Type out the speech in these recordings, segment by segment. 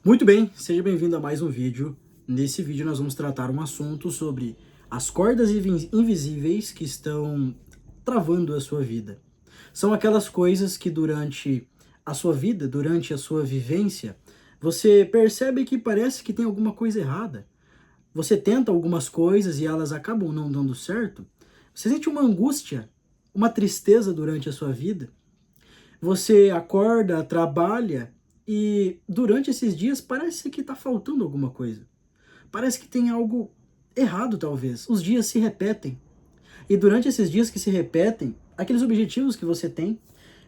Muito bem, seja bem-vindo a mais um vídeo. Nesse vídeo nós vamos tratar um assunto sobre as cordas invisíveis que estão travando a sua vida. São aquelas coisas que durante a sua vida, durante a sua vivência, você percebe que parece que tem alguma coisa errada. Você tenta algumas coisas e elas acabam não dando certo. Você sente uma angústia, uma tristeza durante a sua vida. Você acorda, trabalha e durante esses dias parece que está faltando alguma coisa. Parece que tem algo errado, talvez. Os dias se repetem. E durante esses dias que se repetem, aqueles objetivos que você tem,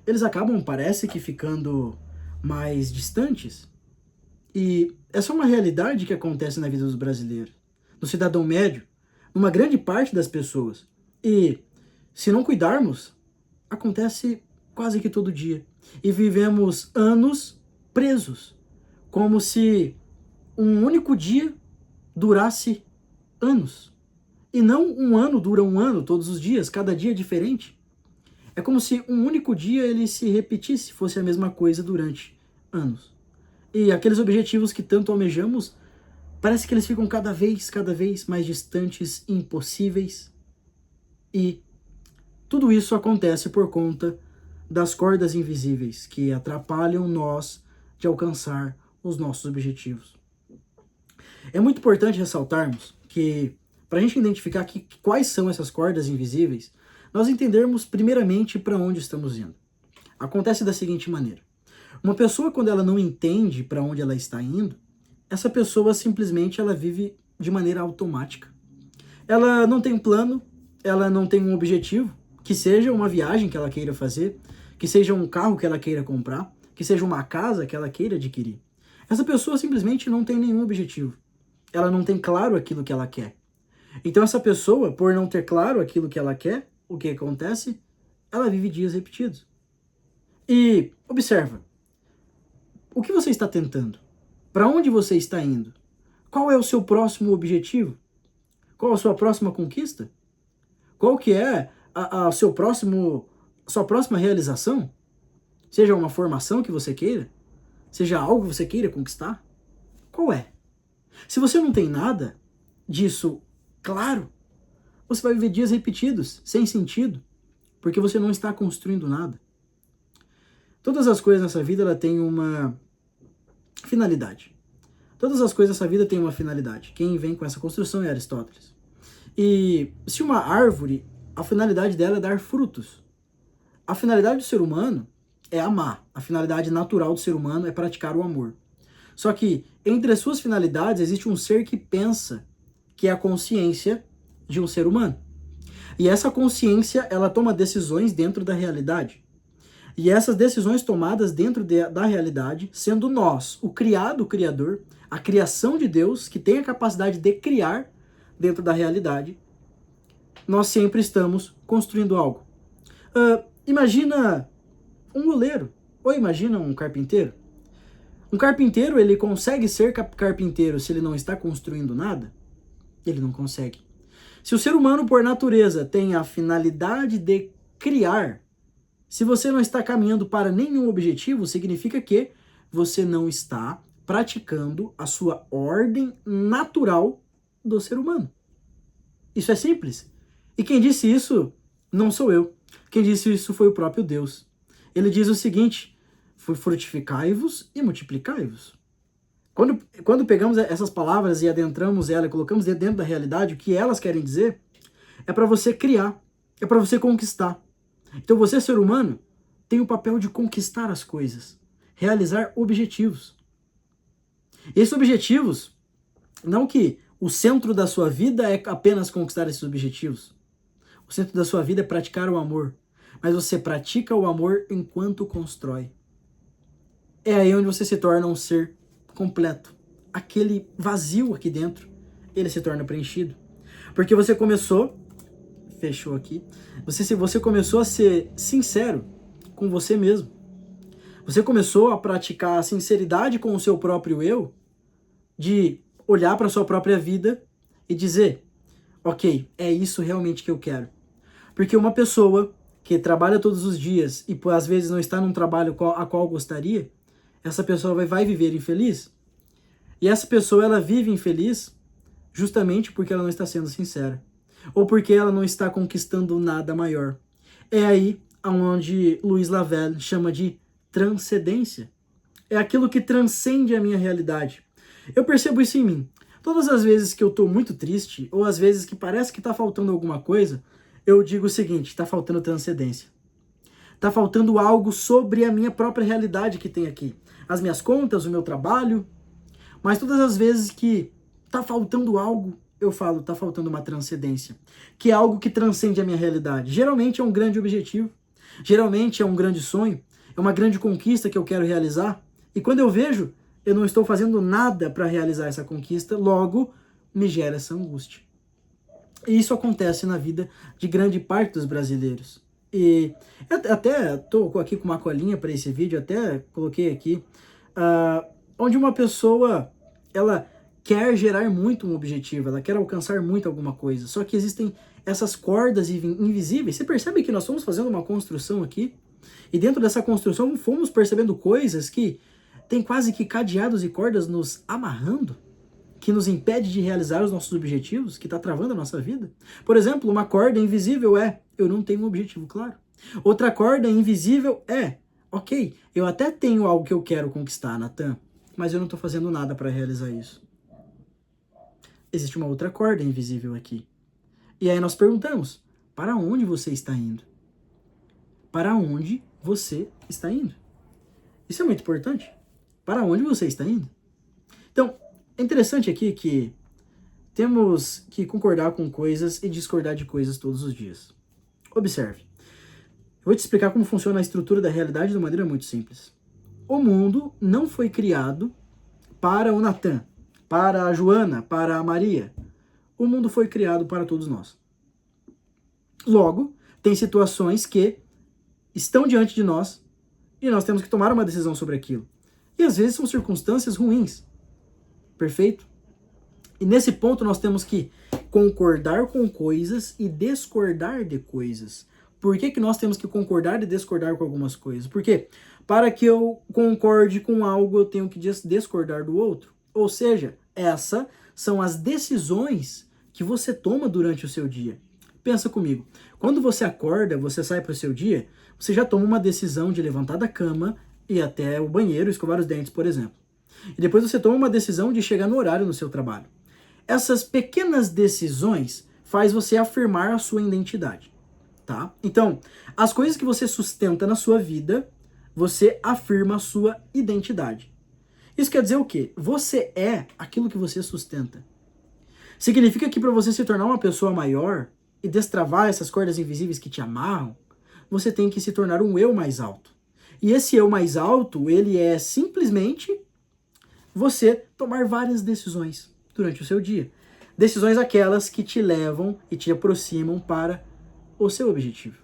eles acabam, parece que, ficando mais distantes. E essa é uma realidade que acontece na vida dos brasileiros, do cidadão médio, numa grande parte das pessoas. E se não cuidarmos, acontece quase que todo dia. E vivemos anos presos, como se um único dia durasse anos. E não um ano dura um ano todos os dias, cada dia é diferente. É como se um único dia ele se repetisse, fosse a mesma coisa durante anos. E aqueles objetivos que tanto almejamos, parece que eles ficam cada vez mais distantes, impossíveis. E tudo isso acontece por conta das cordas invisíveis que atrapalham nós de alcançar os nossos objetivos. É muito importante ressaltarmos que, para a gente identificar quais são essas cordas invisíveis, nós entendermos primeiramente para onde estamos indo. Acontece da seguinte maneira: uma pessoa, quando ela não entende para onde ela está indo, essa pessoa simplesmente ela vive de maneira automática. Ela não tem um plano, ela não tem um objetivo, que seja uma viagem que ela queira fazer, que seja um carro que ela queira comprar, que seja uma casa que ela queira adquirir. Essa pessoa simplesmente não tem nenhum objetivo. Ela não tem claro aquilo que ela quer. Então essa pessoa, por não ter claro aquilo que ela quer, o que acontece? Ela vive dias repetidos. E observa, o que você está tentando? Para onde você está indo? Qual é o seu próximo objetivo? Qual a sua próxima conquista? Qual que é sua próxima realização? Seja uma formação que você queira? Seja algo que você queira conquistar? Qual é? Se você não tem nada disso claro, você vai viver dias repetidos, sem sentido, porque você não está construindo nada. Todas as coisas nessa vida ela tem uma finalidade. Todas as coisas nessa vida têm uma finalidade. Quem vem com essa construção é Aristóteles. E se uma árvore, a finalidade dela é dar frutos. A finalidade do ser humano é amar. A finalidade natural do ser humano é praticar o amor. Só que entre as suas finalidades existe um ser que pensa, que é a consciência de um ser humano. E essa consciência, ela toma decisões dentro da realidade. E essas decisões tomadas dentro da realidade, sendo nós, o criado, o criador, a criação de Deus, que tem a capacidade de criar dentro da realidade, nós sempre estamos construindo algo. Imagina um goleiro, ou imagina um carpinteiro. Um carpinteiro, ele consegue ser carpinteiro se ele não está construindo nada? Ele não consegue. Se o ser humano, por natureza, tem a finalidade de criar, se você não está caminhando para nenhum objetivo, significa que você não está praticando a sua ordem natural do ser humano. Isso é simples. E quem disse isso não sou eu. Quem disse isso foi o próprio Deus. Ele diz o seguinte: frutificai-vos e multiplicai-vos. Quando pegamos essas palavras e adentramos elas e colocamos dentro da realidade, o que elas querem dizer é para você criar, é para você conquistar. Então você, ser humano, tem o papel de conquistar as coisas, realizar objetivos. Esses objetivos, não que o centro da sua vida é apenas conquistar esses objetivos. O centro da sua vida é praticar o amor. Mas você pratica o amor enquanto constrói. É aí onde você se torna um ser completo. Aquele vazio aqui dentro, ele se torna preenchido. Porque você começou, fechou aqui, você começou a ser sincero com você mesmo. Você começou a praticar a sinceridade com o seu próprio eu, de olhar para a sua própria vida e dizer: ok, é isso realmente que eu quero. Porque uma pessoa que trabalha todos os dias e às vezes não está num trabalho a qual gostaria, essa pessoa vai viver infeliz? E essa pessoa, ela vive infeliz justamente porque ela não está sendo sincera. Ou porque ela não está conquistando nada maior. É aí onde Louis Lavelle chama de transcendência. É aquilo que transcende a minha realidade. Eu percebo isso em mim. Todas as vezes que eu estou muito triste, ou às vezes que parece que está faltando alguma coisa, eu digo o seguinte: está faltando transcendência. Está faltando algo sobre a minha própria realidade que tem aqui. As minhas contas, o meu trabalho. Mas todas as vezes que está faltando algo, eu falo, está faltando uma transcendência. Que é algo que transcende a minha realidade. Geralmente é um grande objetivo. Geralmente é um grande sonho. É uma grande conquista que eu quero realizar. E quando eu vejo, eu não estou fazendo nada para realizar essa conquista, logo me gera essa angústia. E isso acontece na vida de grande parte dos brasileiros. E eu até estou aqui com uma colinha para esse vídeo, até coloquei aqui, onde uma pessoa, ela quer gerar muito um objetivo, ela quer alcançar muito alguma coisa, só que existem essas cordas invisíveis. Você percebe que nós estamos fazendo uma construção aqui, e dentro dessa construção fomos percebendo coisas que tem quase que cadeados e cordas nos amarrando, que nos impede de realizar os nossos objetivos, que está travando a nossa vida. Por exemplo, uma corda invisível eu não tenho um objetivo claro. Outra corda invisível ok, eu até tenho algo que eu quero conquistar, Natan, mas eu não estou fazendo nada para realizar isso. Existe uma outra corda invisível aqui. E aí nós perguntamos, para onde você está indo? Para onde você está indo? Isso é muito importante. Para onde você está indo? Então, é interessante aqui que temos que concordar com coisas e discordar de coisas todos os dias. Observe. Eu vou te explicar como funciona a estrutura da realidade de uma maneira muito simples. O mundo não foi criado para o Natan, para a Joana, para a Maria. O mundo foi criado para todos nós. Logo, tem situações que estão diante de nós e nós temos que tomar uma decisão sobre aquilo. E às vezes são circunstâncias ruins. Perfeito? E nesse ponto nós temos que concordar com coisas e discordar de coisas. Por que nós temos que concordar e discordar com algumas coisas? Porque para que eu concorde com algo, eu tenho que discordar do outro. Ou seja, essas são as decisões que você toma durante o seu dia. Pensa comigo. Quando você acorda, você sai para o seu dia, você já toma uma decisão de levantar da cama e ir até o banheiro, escovar os dentes, por exemplo. E depois você toma uma decisão de chegar no horário no seu trabalho. Essas pequenas decisões faz você afirmar a sua identidade, tá? Então, as coisas que você sustenta na sua vida, você afirma a sua identidade. Isso quer dizer o quê? Você é aquilo que você sustenta. Significa que para você se tornar uma pessoa maior e destravar essas cordas invisíveis que te amarram, você tem que se tornar um eu mais alto. E esse eu mais alto, ele é simplesmente você tomar várias decisões durante o seu dia. Decisões aquelas que te levam e te aproximam para o seu objetivo.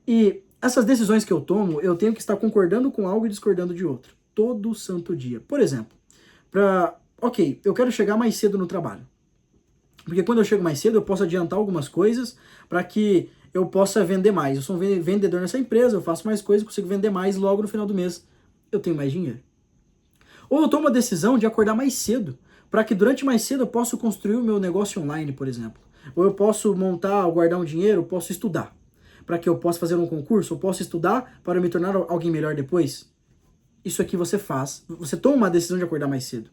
E essas decisões que eu tomo, eu tenho que estar concordando com algo e discordando de outro. Todo santo dia. Por exemplo, eu quero chegar mais cedo no trabalho. Porque quando eu chego mais cedo, eu posso adiantar algumas coisas para que eu possa vender mais. Eu sou um vendedor nessa empresa, eu faço mais coisas, consigo vender mais, logo no final do mês eu tenho mais dinheiro. Ou eu tomo a decisão de acordar mais cedo, para que durante mais cedo eu possa construir o meu negócio online, por exemplo. Ou eu posso montar, guardar um dinheiro, eu posso estudar, para que eu possa fazer um concurso, eu posso estudar para me tornar alguém melhor depois. Isso aqui você faz, você toma uma decisão de acordar mais cedo.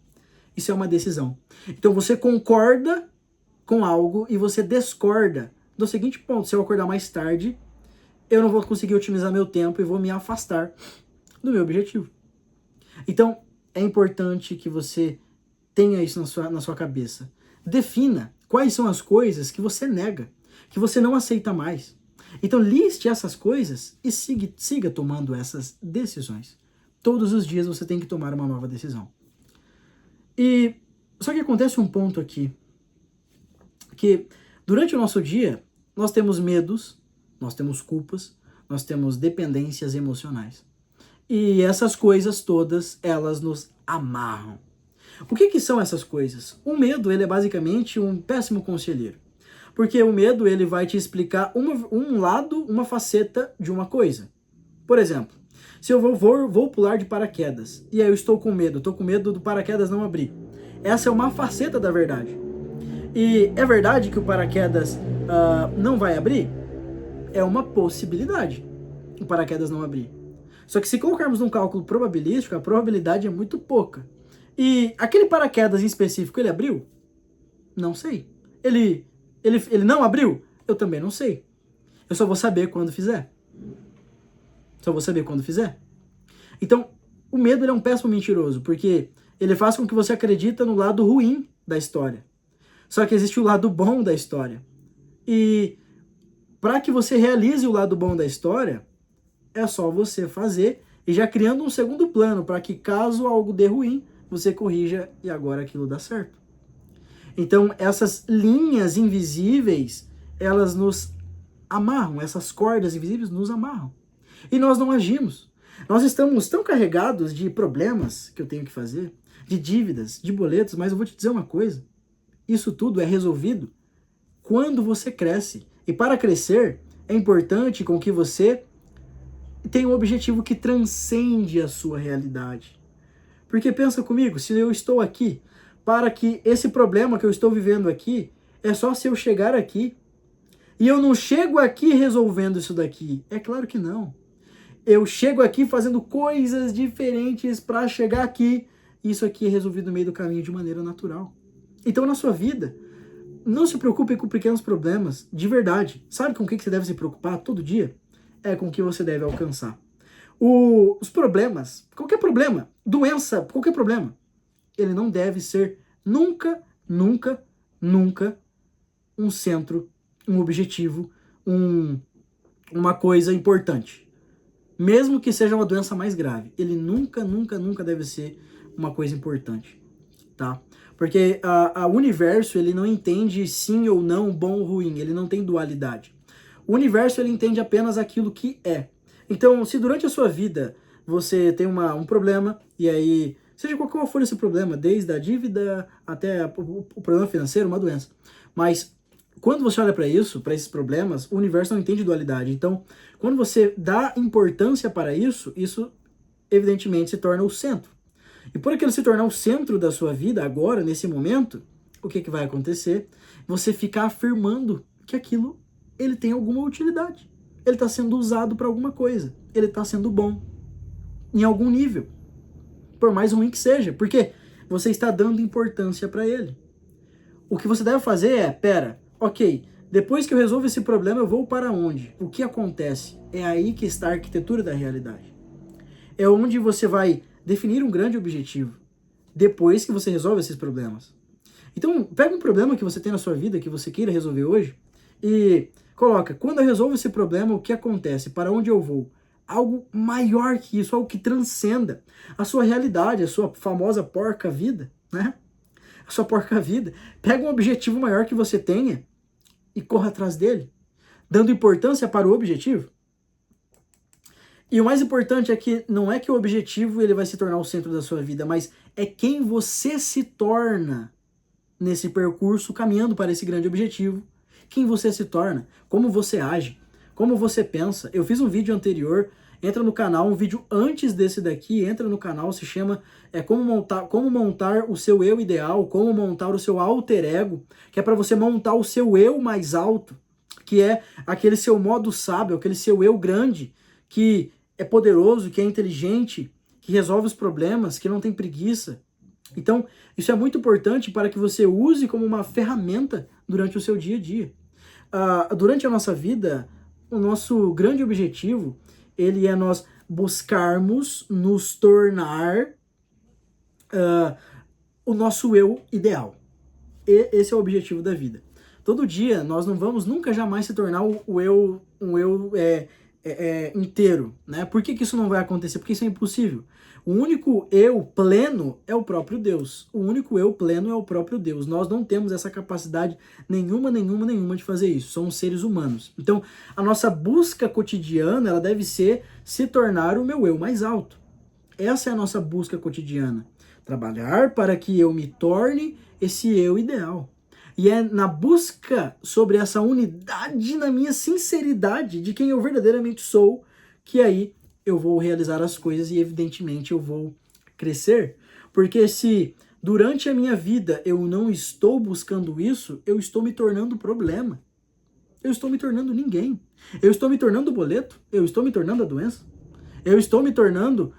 Isso é uma decisão. Então você concorda com algo e você discorda do seguinte ponto: se eu acordar mais tarde, eu não vou conseguir otimizar meu tempo e vou me afastar do meu objetivo. Então, é importante que você tenha isso na sua cabeça. Defina quais são as coisas que você nega, que você não aceita mais. Então, liste essas coisas e siga tomando essas decisões. Todos os dias você tem que tomar uma nova decisão. E só que acontece um ponto aqui, que durante o nosso dia, nós temos medos, nós temos culpas, nós temos dependências emocionais. E essas coisas todas, elas nos amarram. O que são essas coisas? O medo, ele é basicamente um péssimo conselheiro. Porque o medo, ele vai te explicar um lado, uma faceta de uma coisa. Por exemplo, se eu vou pular de paraquedas, e aí eu estou com medo do paraquedas não abrir. Essa é uma faceta da verdade. E é verdade que o paraquedas não vai abrir? É uma possibilidade o paraquedas não abrir. Só que se colocarmos num cálculo probabilístico, a probabilidade é muito pouca. E aquele paraquedas em específico, ele abriu? Não sei. Ele não abriu? Eu também não sei. Eu só vou saber quando fizer. Só vou saber quando fizer. Então, o medo ele é um péssimo mentiroso, porque ele faz com que você acredite no lado ruim da história. Só que existe o lado bom da história. E para que você realize o lado bom da história, é só você fazer e já criando um segundo plano para que caso algo dê ruim, você corrija e agora aquilo dá certo. Então, essas linhas invisíveis, elas nos amarram, essas cordas invisíveis nos amarram. E nós não agimos. Nós estamos tão carregados de problemas que eu tenho que fazer, de dívidas, de boletos, mas eu vou te dizer uma coisa. Isso tudo é resolvido quando você cresce. E para crescer, é importante com que você tenha um objetivo que transcende a sua realidade. Porque pensa comigo, se eu estou aqui para que esse problema que eu estou vivendo aqui, é só se eu chegar aqui. E eu não chego aqui resolvendo isso daqui. É claro que não. Eu chego aqui fazendo coisas diferentes para chegar aqui. Isso aqui é resolvido no meio do caminho de maneira natural. Então, na sua vida, não se preocupe com pequenos problemas, de verdade. Sabe com o que você deve se preocupar todo dia? É com o que você deve alcançar. Os problemas, qualquer problema, doença, qualquer problema, ele não deve ser nunca, nunca, nunca um centro, um objetivo, uma coisa importante. Mesmo que seja uma doença mais grave, ele nunca, nunca, nunca deve ser uma coisa importante, tá? Porque o universo, ele não entende sim ou não, bom ou ruim, ele não tem dualidade. O universo, ele entende apenas aquilo que é. Então, se durante a sua vida você tem um problema, e aí, seja qual for esse problema, desde a dívida até o problema financeiro, uma doença, mas quando você olha para isso, para esses problemas, o universo não entende dualidade. Então, quando você dá importância para isso, isso evidentemente se torna o centro. E por aquilo se tornar o centro da sua vida, agora, nesse momento, o que vai acontecer? Você ficar afirmando que aquilo, ele tem alguma utilidade. Ele está sendo usado para alguma coisa. Ele está sendo bom. Em algum nível. Por mais ruim que seja. Porque você está dando importância para ele. O que você deve fazer é, ok, depois que eu resolvo esse problema, eu vou para onde? O que acontece? É aí que está a arquitetura da realidade. É onde você vai definir um grande objetivo, depois que você resolve esses problemas. Então, pega um problema que você tem na sua vida, que você queira resolver hoje, e coloca, quando eu resolvo esse problema, o que acontece? Para onde eu vou? Algo maior que isso, algo que transcenda a sua realidade, a sua famosa porca vida, né? A sua porca vida. Pega um objetivo maior que você tenha e corra atrás dele, dando importância para o objetivo. E o mais importante é que não é que o objetivo ele vai se tornar o centro da sua vida, mas é quem você se torna nesse percurso caminhando para esse grande objetivo. Quem você se torna, como você age, como você pensa. Eu fiz um vídeo anterior, entra no canal, um vídeo antes desse daqui, entra no canal, se chama como montar o seu eu ideal, como montar o seu alter ego, que é para você montar o seu eu mais alto, que é aquele seu modo sábio, aquele seu eu grande, que é poderoso, que é inteligente, que resolve os problemas, que não tem preguiça. Então, isso é muito importante para que você use como uma ferramenta durante o seu dia a dia. Durante a nossa vida, o nosso grande objetivo, ele é nós buscarmos nos tornar o nosso eu ideal. Esse é o objetivo da vida. Todo dia, nós não vamos nunca jamais se tornar um eu inteiro, né? Por que isso não vai acontecer? Porque isso é impossível. O único eu pleno é o próprio Deus. O único eu pleno é o próprio Deus. Nós não temos essa capacidade nenhuma de fazer isso. Somos seres humanos. Então, a nossa busca cotidiana, ela deve ser se tornar o meu eu mais alto. Essa é a nossa busca cotidiana. Trabalhar para que eu me torne esse eu ideal. E é na busca sobre essa unidade, na minha sinceridade de quem eu verdadeiramente sou, que aí eu vou realizar as coisas e evidentemente eu vou crescer. Porque se durante a minha vida eu não estou buscando isso, eu estou me tornando problema. Eu estou me tornando ninguém. Eu estou me tornando o boleto, eu estou me tornando a doença. Eu estou me tornando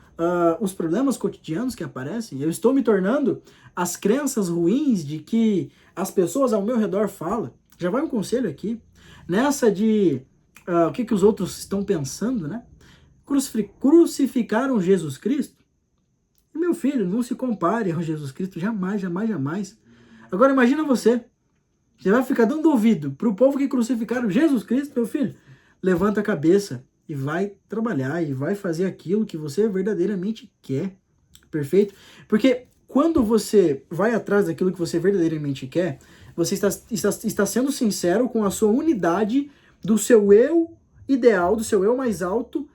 os problemas cotidianos que aparecem. Eu estou me tornando as crenças ruins de que as pessoas ao meu redor falam. Já vai um conselho aqui. Nessa de o que os outros estão pensando, né? Crucificaram Jesus Cristo. E meu filho, não se compare ao Jesus Cristo. Jamais, jamais, jamais. Agora imagina você. Você vai ficar dando ouvido para o povo que crucificaram Jesus Cristo, meu filho. Levanta a cabeça e vai trabalhar e vai fazer aquilo que você verdadeiramente quer. Perfeito? Porque quando você vai atrás daquilo que você verdadeiramente quer, você está sendo sincero com a sua unidade do seu eu ideal, do seu eu mais alto,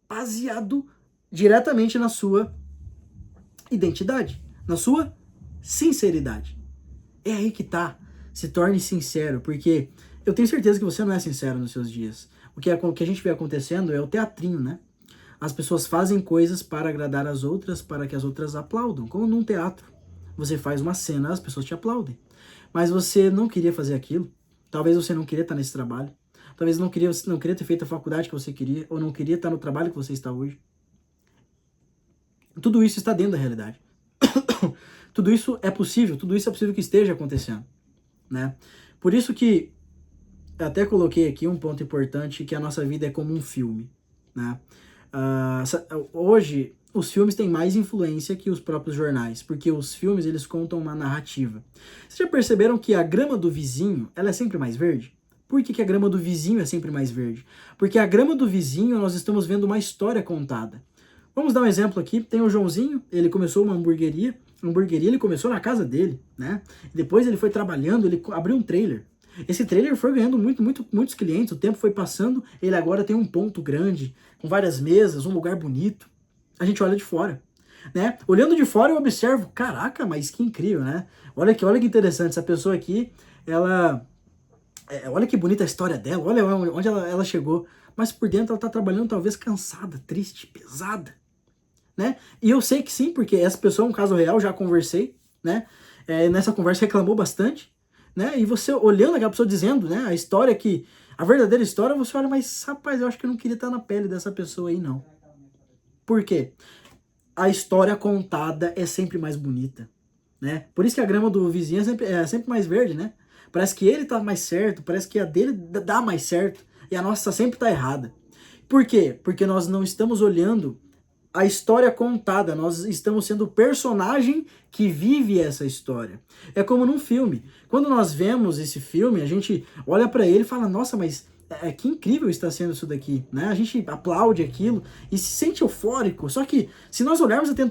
baseado diretamente na sua identidade, na sua sinceridade. É aí que tá. Se torne sincero, porque eu tenho certeza que você não é sincero nos seus dias. O que a gente vê acontecendo é o teatrinho, né? As pessoas fazem coisas para agradar as outras, para que as outras aplaudam. Como num teatro. Você faz uma cena, as pessoas te aplaudem. Mas você não queria fazer aquilo. Talvez você não queria estar nesse trabalho. Talvez não queria ter feito a faculdade que você queria, ou não queria estar no trabalho que você está hoje. Tudo isso está dentro da realidade. Tudo isso é possível que esteja acontecendo. Né? Por isso que eu até coloquei aqui um ponto importante, que a nossa vida é como um filme. Né? Hoje, os filmes têm mais influência que os próprios jornais, porque os filmes eles contam uma narrativa. Vocês já perceberam que a grama do vizinho ela é sempre mais verde? Por que a grama do vizinho é sempre mais verde? Porque a grama do vizinho nós estamos vendo uma história contada. Vamos dar um exemplo aqui. Tem o Joãozinho, ele começou uma hamburgueria ele começou na casa dele, né? Depois ele foi trabalhando, ele abriu um trailer. Esse trailer foi ganhando muitos clientes, o tempo foi passando, ele agora tem um ponto grande, com várias mesas, um lugar bonito. A gente olha de fora, né? Olhando de fora eu observo, caraca, mas que incrível, né? Olha que interessante, essa pessoa aqui, olha que bonita a história dela, olha onde ela chegou. Mas por dentro ela tá trabalhando talvez cansada, triste, pesada. Né? E eu sei que sim, porque essa pessoa é um caso real, já conversei, né? Nessa conversa reclamou bastante, né? E você olhando aquela pessoa dizendo, né? A verdadeira história, você olha, mas rapaz, eu acho que eu não queria estar na pele dessa pessoa aí, não. Por quê? A história contada é sempre mais bonita, né? Por isso que a grama do vizinho é sempre mais verde, né? Parece que ele tá mais certo, parece que a dele dá mais certo, e a nossa sempre tá errada. Por quê? Porque nós não estamos olhando a história contada, nós estamos sendo o personagem que vive essa história. É como num filme. Quando nós vemos esse filme, a gente olha para ele e fala, nossa, mas que incrível está sendo isso daqui, né? A gente aplaude aquilo e se sente eufórico. Só que se nós olharmos